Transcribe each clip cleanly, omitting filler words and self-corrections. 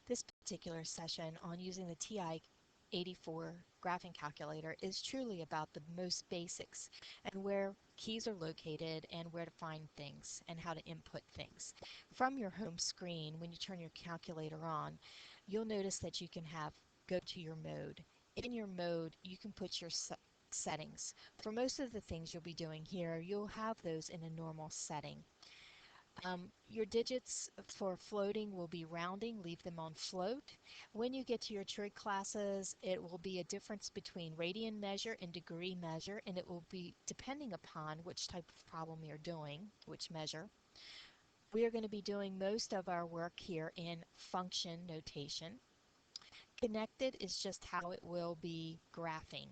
This particular session on using the TI-84 graphing calculator is truly about the most basics and where keys are located and where to find things and how to input things. From your home screen, when you turn your calculator on, you'll notice that you can go to your mode. In your mode, you can put your settings. For most of the things you'll be doing here, you'll have those in a normal setting. Your digits for floating will be rounding, leave them on float. When you get to your trig classes, it will be a difference between radian measure and degree measure, and it will be depending upon which type of problem you're doing, which measure. We are going to be doing most of our work here in function notation. Connected is just how it will be graphing.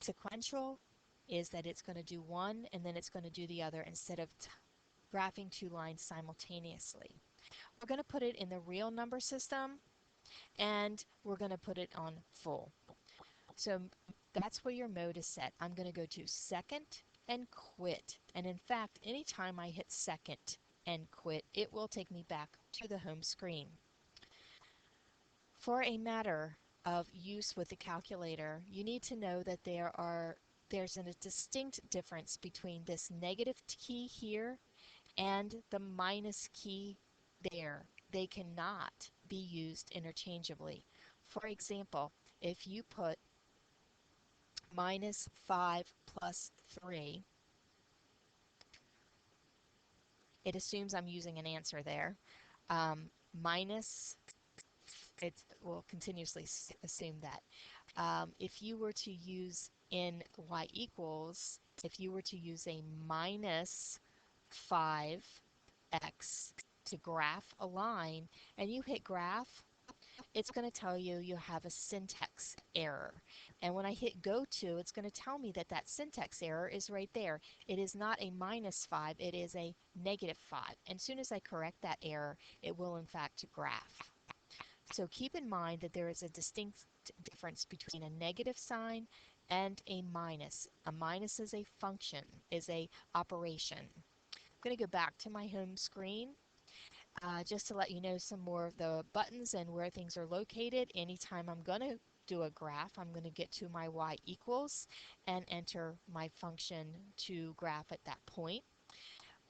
Sequential is that it's going to do one and then it's going to do the other instead of graphing two lines simultaneously. We're going to put it in the real number system and we're going to put it on full. So that's where your mode is set. I'm going to go to second and quit. And in fact, anytime I hit second and quit, it will take me back to the home screen. For a matter of use with the calculator, you need to know that there's a distinct difference between this negative key here and the minus key there. They cannot be used interchangeably. For example, if you put minus 5 plus 3, it assumes I'm using an answer there. Minus, it will continuously assume that. If you were to use in y equals, if you were to use a minus 5x to graph a line and you hit graph, it's going to tell you you have a syntax error. And when I hit go to, it's going to tell me that that syntax error is right there. It is not a minus 5, it is a negative 5. And as soon as I correct that error, it will in fact graph. So keep in mind that there is a distinct difference between a negative sign and a minus. A minus is a function, is a operation. I'm going to go back to my home screen. Just to let you know some more of the buttons and where things are located. Anytime I'm going to do a graph, I'm going to get to my y equals and enter my function to graph at that point.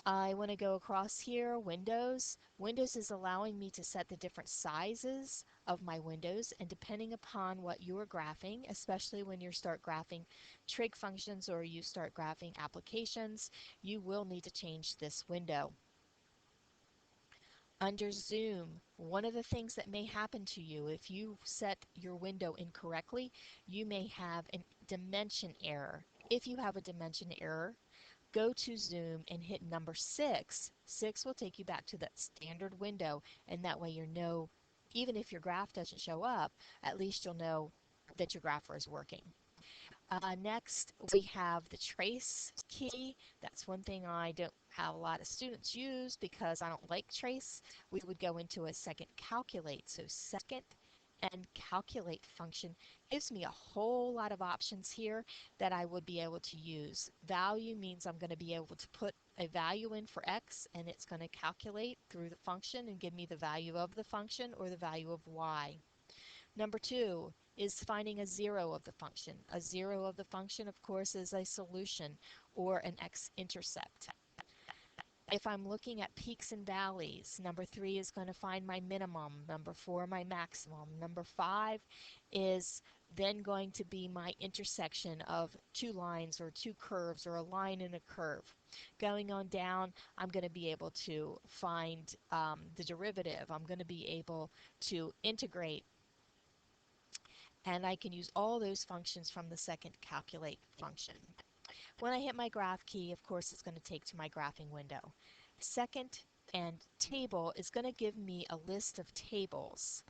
I want to go across here, Windows. Windows is allowing me to set the different sizes of my windows, and depending upon what you are graphing, especially when you start graphing trig functions or you start graphing applications, you will need to change this window. Under Zoom, one of the things that may happen to you if you set your window incorrectly, you may have a dimension error. If you have a dimension error, go to Zoom and hit number 6. 6 will take you back to that standard window, and that way you know, even if your graph doesn't show up, at least you'll know that your grapher is working. Next, we have the trace key. That's one thing I don't have a lot of students use because I don't like trace. We would go into a second calculate. So second and calculate function gives me a whole lot of options here that I would be able to use. Value means I'm going to be able to put a value in for x and it's going to calculate through the function and give me the value of the function or the value of y. Number 2 is finding a zero of the function. A zero of the function, of course, is a solution or an x-intercept. If I'm looking at peaks and valleys, number 3 is going to find my minimum, number 4 my maximum, number 5 is then going to be my intersection of two lines or two curves or a line and a curve. Going on down, I'm going to be able to find the derivative. I'm going to be able to integrate, and I can use all those functions from the second calculate function. When I hit my graph key, of course, it's going to take to my graphing window. Second and table is going to give me a list of tables,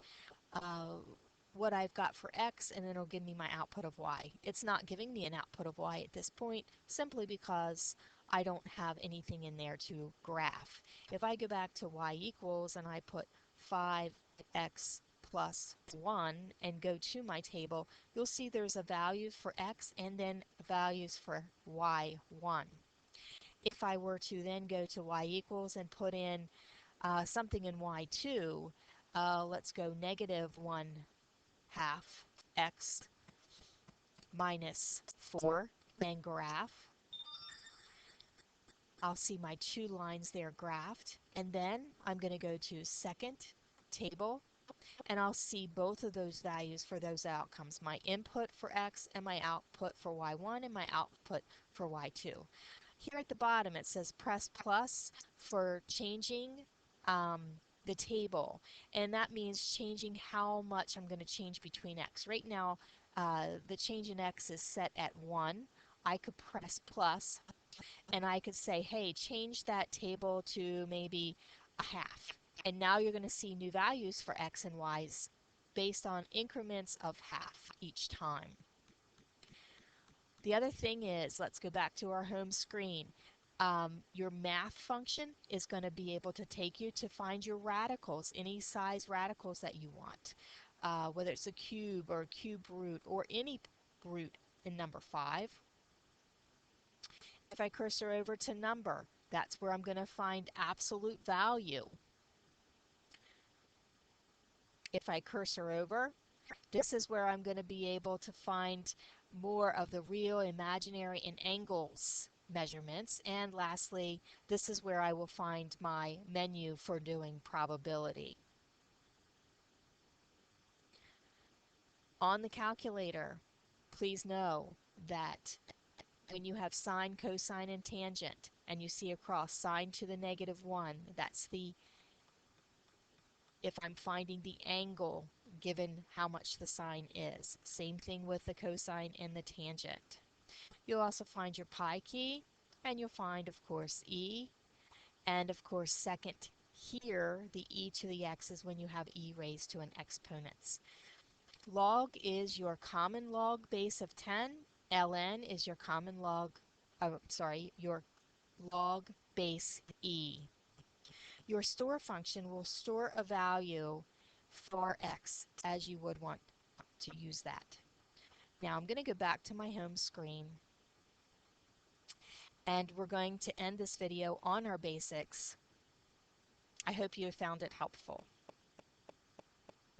what I've got for x, and then it'll give me my output of y. It's not giving me an output of y at this point simply because I don't have anything in there to graph. If I go back to y equals and I put 5x plus 1 and go to my table, you'll see there's a value for x and then values for y1. If I were to then go to y equals and put in something in y2, Let's go negative 1/2 x minus 4 and graph. I'll see my two lines there graphed. And then I'm going to go to second table, and I'll see both of those values for those outcomes, my input for x and my output for y1 and my output for y2. Here at the bottom it says press plus for changing um, the table, and that means changing how much I'm going to change between x. Right now the change in x is set at 1. I could press plus and I could say, hey, change that table to maybe a half. And now you're going to see new values for x and y's based on increments of half each time. The other thing is, let's go back to our home screen. Your math function is going to be able to take you to find your radicals, any size radicals that you want, whether it's a cube or a cube root or any root in number 5. If I cursor over to number, that's where I'm going to find absolute value. If I cursor over, this is where I'm going to be able to find more of the real, imaginary, and angles measurements. And lastly, this is where I will find my menu for doing probability. On the calculator, please know that when you have sine, cosine, and tangent, and you see across sine to the -1, that's the, if I'm finding the angle given how much the sine is. Same thing with the cosine and the tangent. You'll also find your pi key, and you'll find, of course, e, and of course, second here, the e to the x is when you have e raised to an exponents. Log is your common log base of 10. ln is your common log, your log base e. Your store function will store a value for x as you would want to use that. Now I'm going to go back to my home screen, and we're going to end this video on our basics. I hope you have found it helpful.